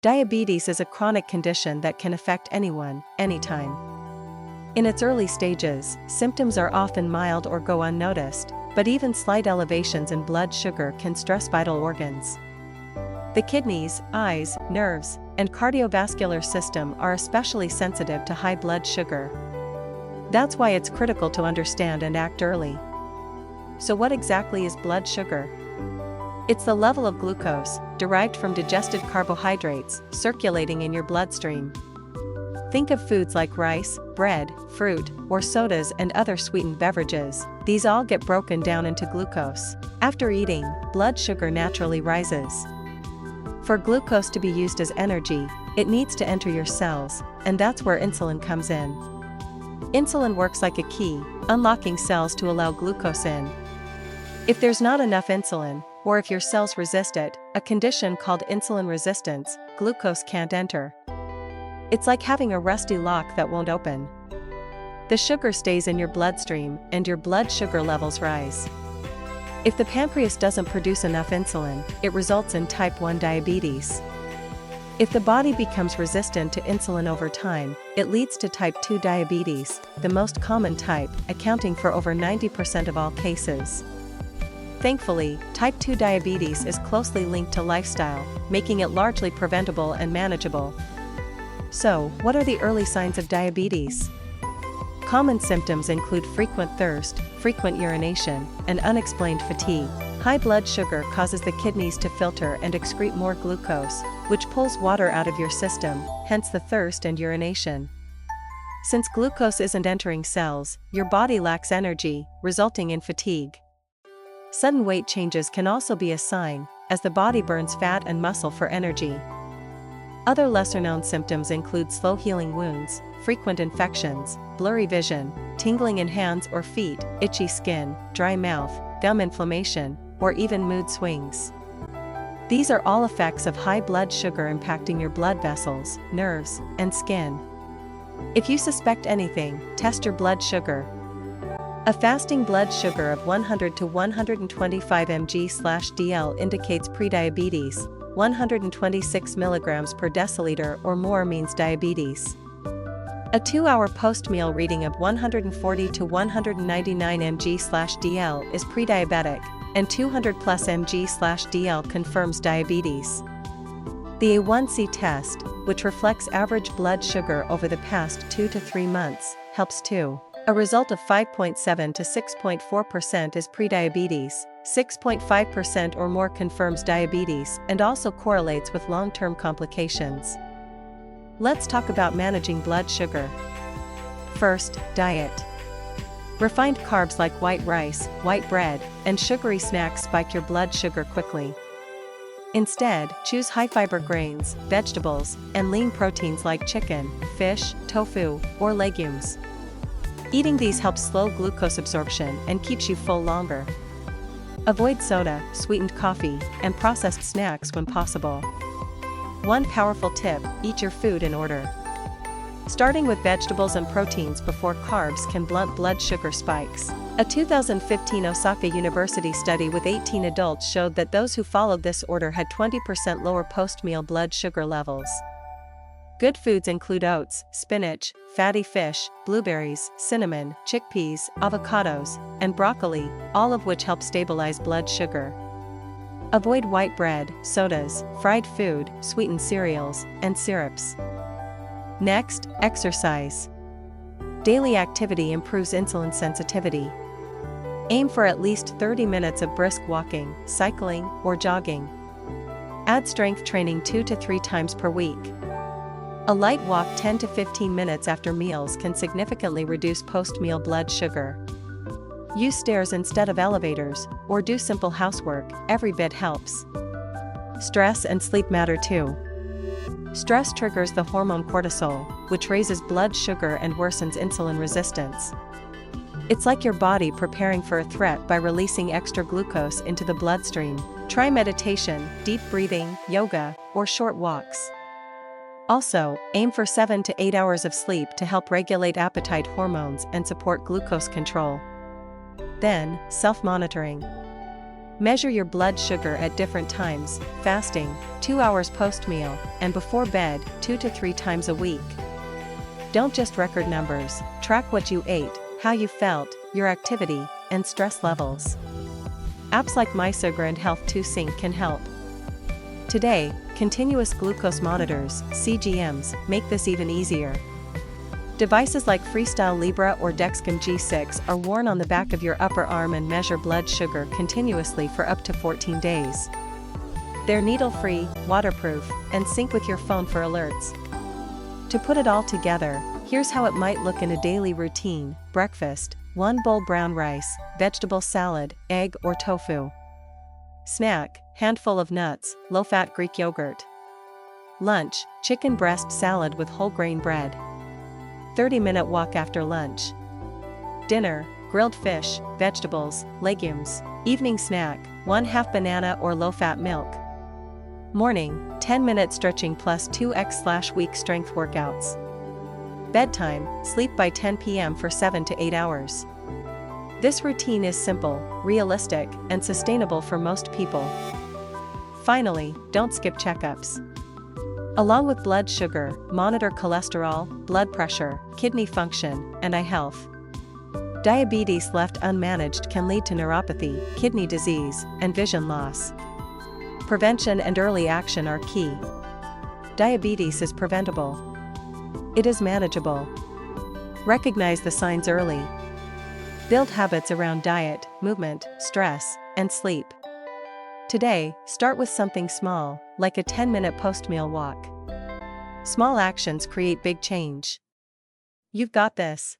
Diabetes is a chronic condition that can affect anyone, anytime. In its early stages, symptoms are often mild or go unnoticed, but even slight elevations in blood sugar can stress vital organs. The kidneys, eyes, nerves, and cardiovascular system are especially sensitive to high blood sugar. That's why it's critical to understand and act early. So what exactly is blood sugar? It's the level of glucose, derived from digested carbohydrates, circulating in your bloodstream. Think of foods like rice, bread, fruit, or sodas and other sweetened beverages. These all get broken down into glucose. After eating, blood sugar naturally rises. For glucose to be used as energy, it needs to enter your cells, and that's where insulin comes in. Insulin works like a key, unlocking cells to allow glucose in. If there's not enough insulin, or if your cells resist it, a condition called insulin resistance, glucose can't enter. It's like having a rusty lock that won't open. The sugar stays in your bloodstream, and your blood sugar levels rise. If the pancreas doesn't produce enough insulin, it results in type 1 diabetes. If the body becomes resistant to insulin over time, it leads to type 2 diabetes, the most common type, accounting for over 90% of all cases. Thankfully, type 2 diabetes is closely linked to lifestyle, making it largely preventable and manageable. So, what are the early signs of diabetes? Common symptoms include frequent thirst, frequent urination, and unexplained fatigue. High blood sugar causes the kidneys to filter and excrete more glucose, which pulls water out of your system, hence the thirst and urination. Since glucose isn't entering cells, your body lacks energy, resulting in fatigue. Sudden weight changes can also be a sign, as the body burns fat and muscle for energy. Other lesser-known symptoms include slow-healing wounds, frequent infections, blurry vision, tingling in hands or feet, itchy skin, dry mouth, gum inflammation, or even mood swings. These are all effects of high blood sugar impacting your blood vessels, nerves, and skin. If you suspect anything, test your blood sugar. A fasting blood sugar of 100 to 125 mg/dl indicates prediabetes. 126 mg per deciliter or more means diabetes. A 2-hour post-meal reading of 140 to 199 mg/dl is prediabetic, and 200 plus mg/dl confirms diabetes. The A1C test, which reflects average blood sugar over the past 2 to 3 months, helps too. A result of 5.7 to 6.4% is prediabetes, 6.5% or more confirms diabetes and also correlates with long-term complications. Let's talk about managing blood sugar. First, diet. Refined carbs like white rice, white bread, and sugary snacks spike your blood sugar quickly. Instead, choose high-fiber grains, vegetables, and lean proteins like chicken, fish, tofu, or legumes. Eating these helps slow glucose absorption and keeps you full longer. Avoid soda, sweetened coffee, and processed snacks when possible. One powerful tip: eat your food in order. Starting with vegetables and proteins before carbs can blunt blood sugar spikes. A 2015 Osaka University study with 18 adults showed that those who followed this order had 20% lower post-meal blood sugar levels. Good foods include oats, spinach, fatty fish, blueberries, cinnamon, chickpeas, avocados, and broccoli, all of which help stabilize blood sugar. Avoid white bread, sodas, fried food, sweetened cereals, and syrups. Next, exercise. Daily activity improves insulin sensitivity. Aim for at least 30 minutes of brisk walking, cycling, or jogging. Add strength training 2 to 3 times per week. A light walk 10 to 15 minutes after meals can significantly reduce post-meal blood sugar. Use stairs instead of elevators, or do simple housework, every bit helps. Stress and sleep matter too. Stress triggers the hormone cortisol, which raises blood sugar and worsens insulin resistance. It's like your body preparing for a threat by releasing extra glucose into the bloodstream. Try meditation, deep breathing, yoga, or short walks. Also, aim for 7 to 8 hours of sleep to help regulate appetite hormones and support glucose control. Then, self-monitoring. Measure your blood sugar at different times, fasting, 2 hours post-meal, and before bed, 2 to 3 times a week. Don't just record numbers, track what you ate, how you felt, your activity, and stress levels. Apps like MySugar and Health2Sync can help. Today, continuous glucose monitors, CGMs, make this even easier. Devices like Freestyle Libre or Dexcom G6 are worn on the back of your upper arm and measure blood sugar continuously for up to 14 days. They're needle-free, waterproof, and sync with your phone for alerts. To put it all together, here's how it might look in a daily routine. Breakfast: 1 bowl brown rice, vegetable salad, egg or tofu. Snack: handful of nuts, low-fat Greek yogurt. Lunch: chicken breast salad with whole grain bread. 30-minute walk after lunch. Dinner: grilled fish, vegetables, legumes. Evening snack: 1/2 banana or low-fat milk. Morning: 10-minute stretching plus 2x/week strength workouts. Bedtime: sleep by 10 p.m. for 7 to 8 hours. This routine is simple, realistic, and sustainable for most people. Finally, don't skip checkups. Along with blood sugar, monitor cholesterol, blood pressure, kidney function, and eye health. Diabetes left unmanaged can lead to neuropathy, kidney disease, and vision loss. Prevention and early action are key. Diabetes is preventable. It is manageable. Recognize the signs early. Build habits around diet, movement, stress, and sleep. Today, start with something small, like a 10-minute post-meal walk. Small actions create big change. You've got this.